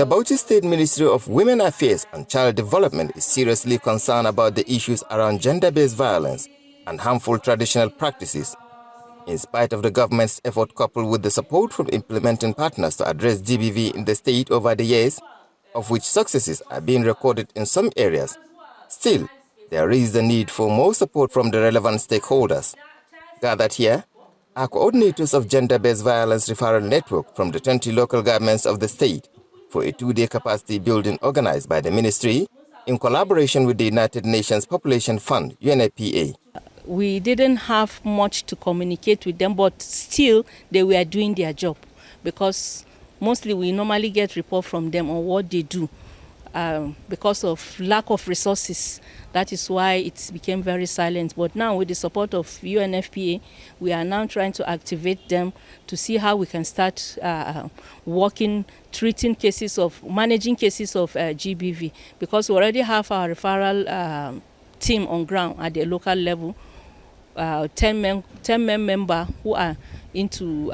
The Bauchi State Ministry of Women Affairs and Child Development is seriously concerned about the issues around gender-based violence and harmful traditional practices. In spite of the government's effort coupled with the support from implementing partners to address GBV in the state over the years, of which successes are being recorded in some areas, still, there is the need for more support from the relevant stakeholders. Gathered here are coordinators of Gender-Based Violence Referral Network from the 20 local governments of the state for a 2-day capacity building organized by the ministry in collaboration with the United Nations Population Fund, UNFPA. We didn't have much to communicate with them, but still they were doing their job, because mostly we normally get report from them on what they do. Because of lack of resources, that is why it became very silent. But now with the support of UNFPA, we are now trying to activate them to see how we can start managing cases of GBV, because we already have our referral team on ground at the local level, 10 men members who are into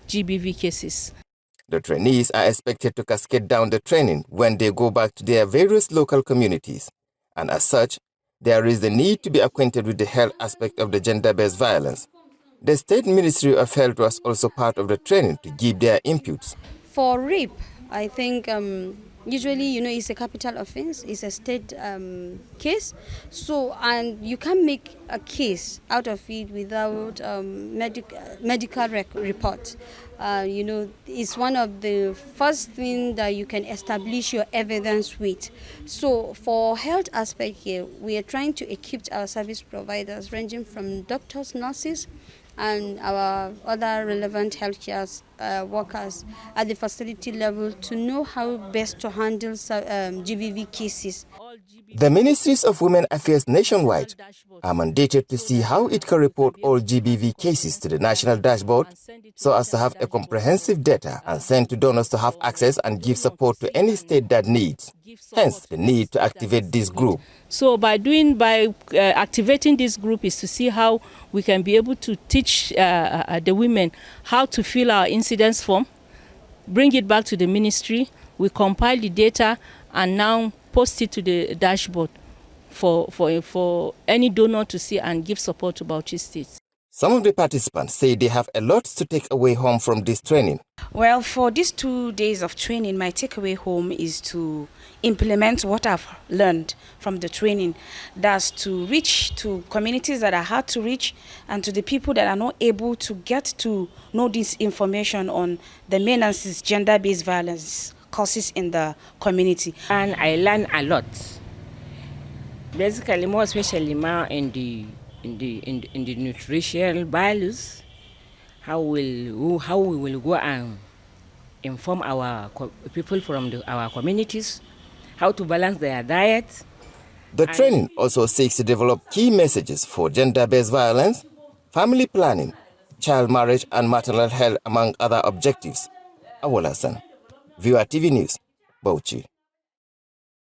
GBV cases. The trainees are expected to cascade down the training when they go back to their various local communities. And as such, there is the need to be acquainted with the health aspect of the gender-based violence. The State Ministry of Health was also part of the training to give their inputs. For rape, I think usually, it's a capital offense, it's a state case. So, and you can't make a case out of it without medical report. It's one of the first things that you can establish your evidence with. So, for health aspect here, we are trying to equip our service providers, ranging from doctors, nurses, and our other relevant healthcare workers at the facility level to know how best to handle GBV cases. The Ministries of Women Affairs nationwide are mandated to see how it can report all GBV cases to the national dashboard so as to have a comprehensive data and send to donors to have access and give support to any state that needs. Hence, the need to activate this group. So by activating this group is to see how we can be able to teach the women how to fill our incidence form, bring it back to the ministry, we compile the data and now post it to the dashboard for any donor to see and give support to Bauchi State. Some of the participants say they have a lot to take away home from this training. Well, for these 2 days of training, my takeaway home is to implement what I've learned from the training. That's to reach to communities that are hard to reach and to the people that are not able to get to know this information on the menaces gender-based violence causes in the community. And I learned a lot. Basically, more especially now in the nutritional values, how we will go and inform our people from our communities how to balance their diet. The training also seeks to develop key messages for gender-based violence, family planning, child marriage and maternal health, among other objectives. Awol Hassan, Viewer TV News, Bauchi.